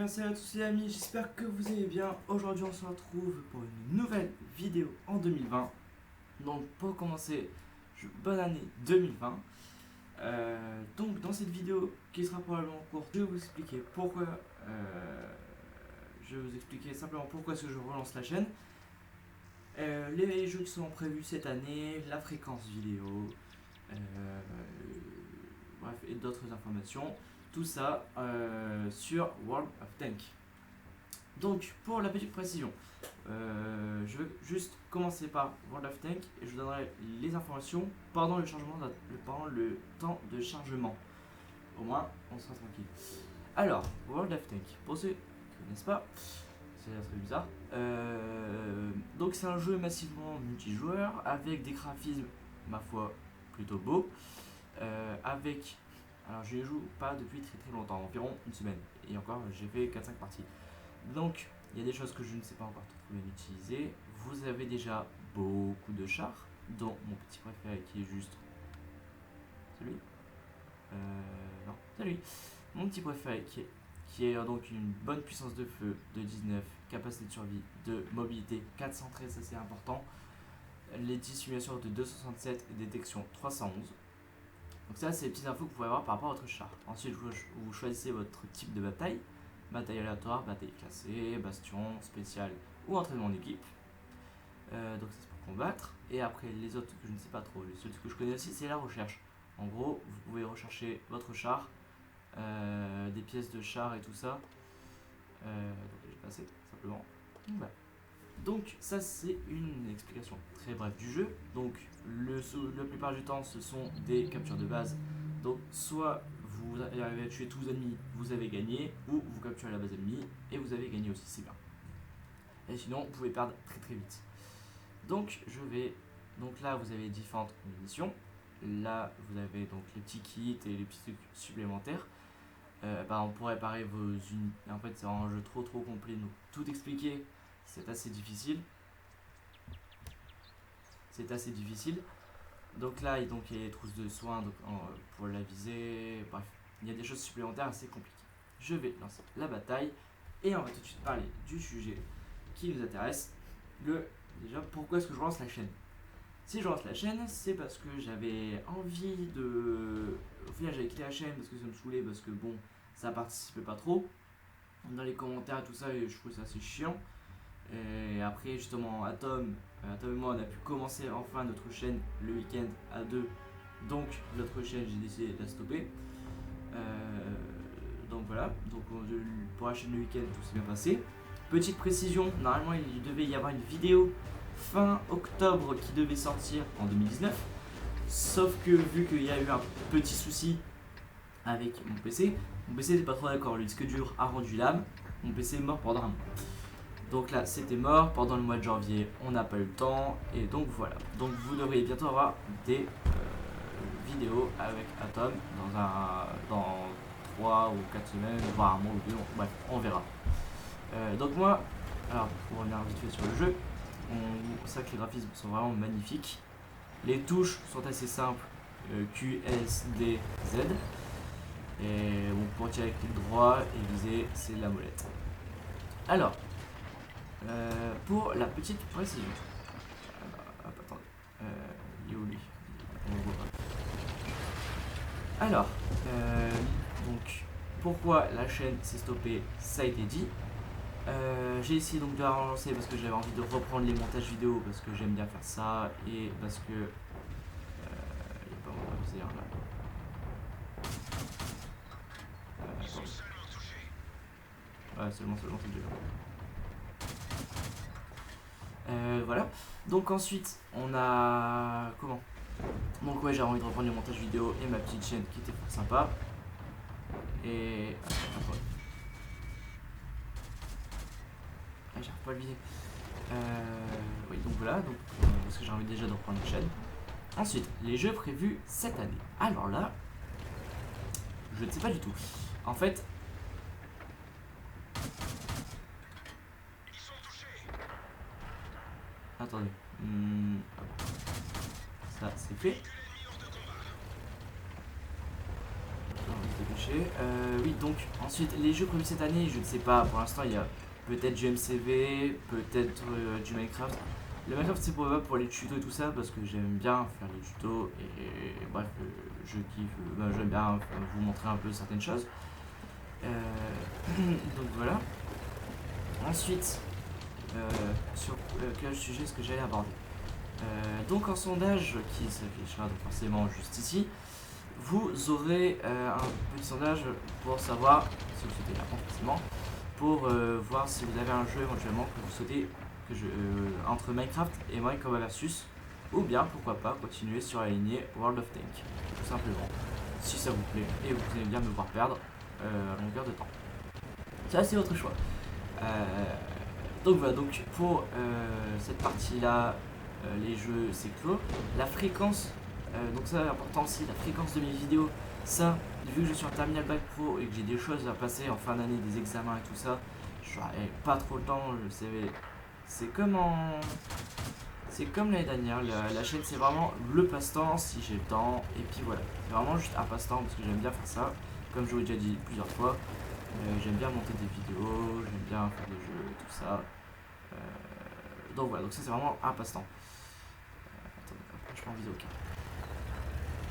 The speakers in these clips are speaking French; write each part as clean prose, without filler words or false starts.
bien salut à tous les amis, j'espère que vous allez bien. Aujourd'hui on se retrouve pour une nouvelle vidéo en 2020. Donc pour commencer, bonne année 2020. Donc dans cette vidéo qui sera probablement courte, je vais vous expliquer pourquoi je vais vous expliquer simplement pourquoi est-ce que je relance la chaîne. Les jeux qui sont prévus cette année, la fréquence vidéo, bref, et d'autres informations. Tout ça sur World of Tanks. Donc, pour la petite précision, je vais juste commencer par World of Tanks et je vous donnerai les informations pendant le chargement, pendant le temps de chargement. Au moins, on sera tranquille. Alors, World of Tanks, pour ceux qui ne connaissent pas, c'est très bizarre. Donc, c'est un jeu massivement multijoueur avec des graphismes, ma foi, plutôt beaux. Alors je ne joue pas depuis très longtemps, environ une semaine. Et encore, j'ai fait 4-5 parties. Donc, il y a des choses que je ne sais pas encore trop bien utiliser. Vous avez déjà beaucoup de chars, dont mon petit préféré qui est juste celui. Non, c'est lui. Mon petit préféré qui est donc une bonne puissance de feu de 19, capacité de survie, de mobilité 413, ça c'est important. Les dissimulations de 267 et détection 311. Donc ça c'est les petites infos que vous pouvez avoir par rapport à votre char. Ensuite vous choisissez votre type de bataille. Bataille aléatoire, bataille classée, bastion, spécial ou entraînement en équipe. Donc ça c'est pour combattre. Et après les autres que je ne sais pas trop, les autres que je connais aussi c'est la recherche. En gros vous pouvez rechercher votre char, des pièces de char et tout ça. Donc j'ai passé simplement. Voilà. Donc ça c'est une explication très brève du jeu. Donc la plupart du temps ce sont des captures de base. Donc soit vous arrivez à tuer tous vos ennemis, vous avez gagné, ou vous capturez la base ennemie et vous avez gagné aussi, c'est bien. Et sinon vous pouvez perdre très vite. Donc donc là vous avez différentes munitions. Là vous avez donc les petits kits et les petits trucs supplémentaires. On pourrait réparer vos unités. En fait c'est un jeu trop complet, donc tout expliquer c'est assez difficile. Donc là, il y a les trousses de soins pour la visée. Bref, il y a des choses supplémentaires assez compliquées. Je vais lancer la bataille et on va tout de suite parler du sujet qui nous intéresse. Déjà, pourquoi est-ce que je lance la chaîne? Si je lance la chaîne, c'est parce que j'avais envie de... Au final, j'avais quitté la chaîne parce que ça me saoulait, parce que bon, ça participait pas trop. Dans les commentaires et tout ça, je trouvais ça assez chiant. Et après justement Atom et moi on a pu commencer enfin notre chaîne le week-end à deux. Donc notre chaîne j'ai décidé de la stopper. Donc voilà, donc pour la chaîne le week-end tout s'est bien passé. Petite précision, normalement il devait y avoir une vidéo fin octobre qui devait sortir en 2019. Sauf que vu qu'il y a eu un petit souci avec mon PC n'était pas trop d'accord, le disque dur a rendu l'âme, mon PC est mort pendant un mois. Donc là c'était mort pendant le mois de janvier, on n'a pas eu le temps et donc voilà. Donc vous devriez bientôt avoir des vidéos avec Atom dans 3 ou 4 semaines, voire un mois ou deux, bref on verra. Donc moi, alors pour revenir vite fait sur le jeu, c'est vrai que les graphismes sont vraiment magnifiques. Les touches sont assez simples, Q, S, D, Z. Et bon, pour tirer avec clic droit et viser, c'est de la molette. Alors, pour la petite précision. Attendez. Il est où lui? On le voit pas. Alors, donc, pourquoi la chaîne s'est stoppée, ça a été dit. J'ai essayé donc de la relancer parce que j'avais envie de reprendre les montages vidéo parce que j'aime bien faire ça et parce que. Il n'y a pas mon aviser là. Ouais, seulement c'est déjà. Voilà. Donc ensuite, on a... Comment? Donc ouais, j'ai envie de reprendre le montage vidéo et ma petite chaîne qui était fort sympa. Et... j'arrive pas à le viser. Oui, donc voilà. Donc, parce que j'ai envie déjà de reprendre la chaîne. Ensuite, les jeux prévus cette année. Alors là, je ne sais pas du tout. En fait... Attendez. Ça c'est fait. affiché. Oui, donc ensuite les jeux prévus cette année, je ne sais pas, pour l'instant il y a peut-être du MCV, peut-être du Minecraft. Le Minecraft c'est probable pour les tutos et tout ça parce que j'aime bien faire les tutos et bref, je kiffe, j'aime bien vous montrer un peu certaines choses. Donc voilà. Ensuite, sur quel sujet est-ce que j'allais aborder donc en sondage qui s'affichera donc forcément juste ici, vous aurez un petit sondage pour savoir si vous souhaitez apprendre forcément, pour voir si vous avez un jeu éventuellement que vous souhaitez entre Minecraft et Minecraft Versus, ou bien pourquoi pas continuer sur la lignée World of Tanks, tout simplement, si ça vous plaît et vous aimez bien me voir perdre à longueur de temps. Ça c'est votre choix. Donc voilà, donc pour cette partie-là, les jeux c'est clos. La fréquence, donc ça c'est important aussi, la fréquence de mes vidéos, ça, vu que je suis en Terminal Bac Pro et que j'ai des choses à passer en fin d'année, des examens et tout ça, je n'aurai pas trop le temps, c'est comme l'année dernière, la chaîne c'est vraiment le passe-temps si j'ai le temps, et puis voilà, c'est vraiment juste un passe-temps parce que j'aime bien faire ça, comme je vous l'ai déjà dit plusieurs fois. J'aime bien monter des vidéos, j'aime bien faire des jeux, tout ça. Donc voilà, donc ça c'est vraiment un passe-temps. Attendez, après je prends en vidéo. Okay.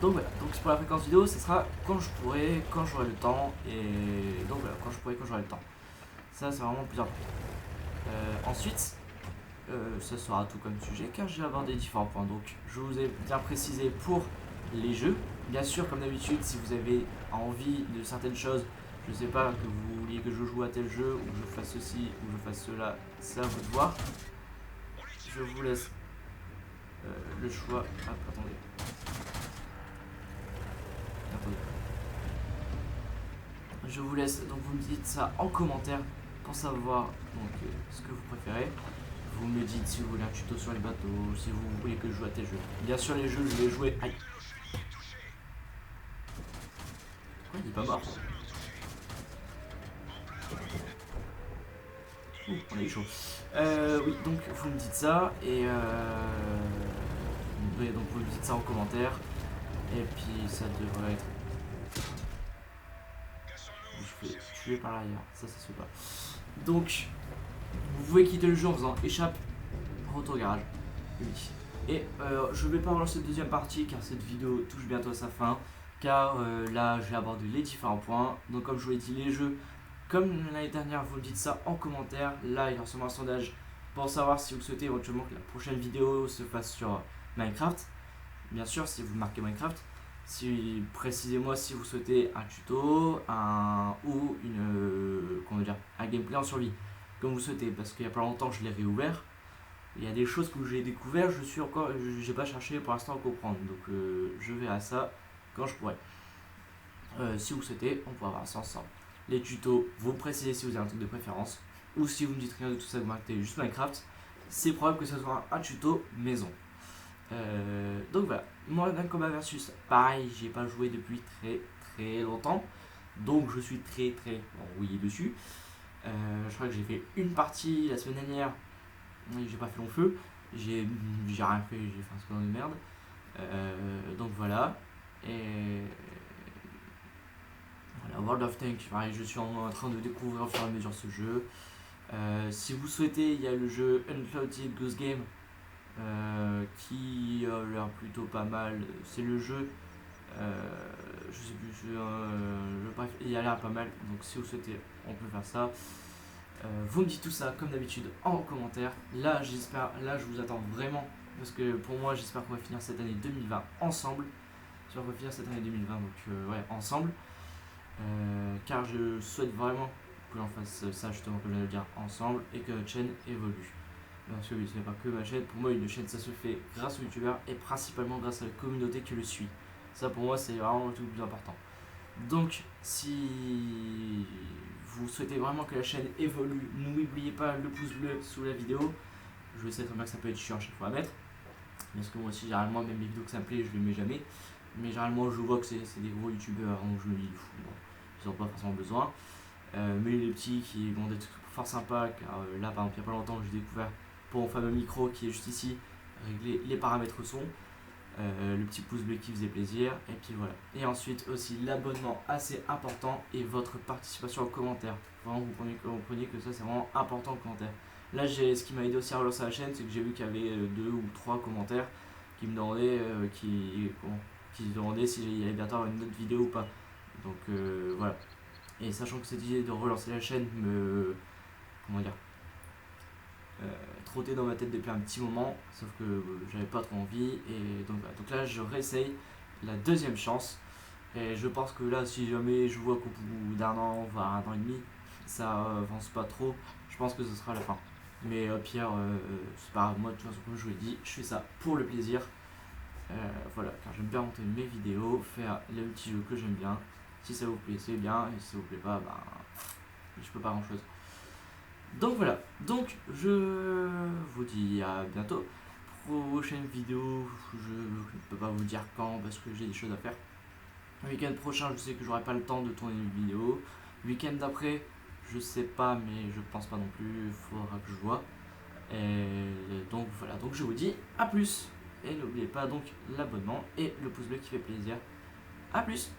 Donc voilà, donc pour la fréquence vidéo, ce sera quand je pourrai, quand j'aurai le temps. Et donc voilà, quand je pourrai, quand j'aurai le temps. Ça c'est vraiment le plus important. Ensuite, ça sera tout comme sujet car j'ai abordé différents points. Donc je vous ai bien précisé pour les jeux. Bien sûr, comme d'habitude, si vous avez envie de certaines choses, je sais pas, que vous vouliez que je joue à tel jeu, ou que je fasse ceci, ou que je fasse cela, c'est à vous de voir. Je vous laisse le choix. Ah, attendez. Je vous laisse, donc vous me dites ça en commentaire pour savoir donc, ce que vous préférez. Vous me dites si vous voulez un tuto sur les bateaux, si vous voulez que je joue à tel jeu. Bien sûr, les jeux, je vais jouer. Aïe. Pourquoi il est pas mort? Ouh, on est chaud. Oui, donc vous me dites ça et donc vous me dites ça en commentaire et puis ça devrait être. Je vais tuer par l'arrière, ça se fait pas. Donc vous pouvez quitter le jeu en faisant échappe, retour au garage. Oui. Et je vais pas relancer cette deuxième partie car cette vidéo touche bientôt à sa fin. Car là j'ai abordé les différents points. Donc comme je vous l'ai dit, les jeux, comme l'année dernière, vous me dites ça en commentaire. Là il y a forcément un sondage pour savoir si vous souhaitez éventuellement que la prochaine vidéo se fasse sur Minecraft. Bien sûr, si vous marquez Minecraft. Si, précisez-moi si vous souhaitez un tuto, ou un gameplay en survie, comme vous souhaitez, parce qu'il y a pas longtemps je l'ai réouvert. Il y a des choses que j'ai découvert, j'ai pas cherché pour l'instant à comprendre, donc je verrai ça quand je pourrai. Si vous souhaitez, on pourra voir ça ensemble. Les tutos, vous précisez si vous avez un truc de préférence, ou si vous me dites rien de tout ça, vous marquez juste Minecraft, c'est probable que ce soit un tuto maison. Donc voilà, moi Mortal Kombat Versus, pareil, j'ai pas joué depuis très très longtemps, donc je suis très rouillé dessus. Je crois que j'ai fait une partie la semaine dernière, j'ai pas fait long feu, j'ai rien fait, j'ai fait un score de merde. Donc voilà, et voilà, World of Tanks, pareil, je suis en train de découvrir au fur et à mesure ce jeu. Si vous souhaitez, il y a le jeu Unclouded Goose Game. Qui a l'air plutôt pas mal. C'est le jeu, je sais plus, bref, il a l'air pas mal. Donc si vous souhaitez, on peut faire ça. Vous me dites tout ça comme d'habitude en commentaire. Là, je vous attends vraiment parce que pour moi, j'espère qu'on va finir cette année 2020 ensemble. J'espère qu'on va finir cette année 2020, donc ouais, ensemble. Car je souhaite vraiment que l'on fasse ça justement, comme je viens de le dire, ensemble et que notre chaîne évolue. Parce que oui, ce n'est pas que ma chaîne. Pour moi, une chaîne, ça se fait grâce aux youtubeurs et principalement grâce à la communauté qui le suit. Ça, pour moi, c'est vraiment le tout le plus important. Donc, si vous souhaitez vraiment que la chaîne évolue, n'oubliez pas le pouce bleu sous la vidéo. Je sais très bien que ça peut être chiant à chaque fois à mettre. Parce que moi aussi, généralement, même les vidéos que ça me plaît, je les mets jamais. Mais généralement, je vois que c'est des gros youtubeurs, donc je me dis, bon, ils n'ont pas forcément besoin. Mais les petits qui vont être fort sympas, car là, par exemple, il n'y a pas longtemps, j'ai découvert pour mon fameux micro qui est juste ici, régler les paramètres son. le petit pouce bleu qui faisait plaisir, et puis voilà. Et ensuite aussi l'abonnement assez important et votre participation en commentaire. Vraiment vous comprenez que ça c'est vraiment important le commentaire. Là ce qui m'a aidé aussi à relancer la chaîne, c'est que j'ai vu qu'il y avait 2 ou 3 commentaires qui me demandaient qui se demandaient s'il y allait bientôt avoir une autre vidéo ou pas. Donc voilà. Et sachant que cette idée de relancer la chaîne me comment dire trottait dans ma tête depuis un petit moment, sauf que j'avais pas trop envie, et donc voilà. Donc là je réessaye la deuxième chance, et je pense que là si jamais je vois qu'au bout d'un an, voire un an et demi, ça avance pas trop, je pense que ce sera la fin. Mais Pierre, c'est pas grave, moi de toute façon comme je vous l'ai dit, je fais ça pour le plaisir. Voilà, car j'aime bien monter mes vidéos, faire les petits jeux que j'aime bien. Si ça vous plaît, c'est bien, et si ça vous plaît pas, ben je peux pas grand chose. Donc voilà, donc je vous dis à bientôt. Prochaine vidéo, je ne peux pas vous dire quand parce que j'ai des choses à faire. Le week-end prochain, je sais que j'aurai pas le temps de tourner une vidéo. Le week-end d'après, je sais pas, mais je pense pas non plus, il faudra que je vois. Et donc voilà, donc je vous dis à plus. Et n'oubliez pas donc l'abonnement et le pouce bleu qui fait plaisir. À plus.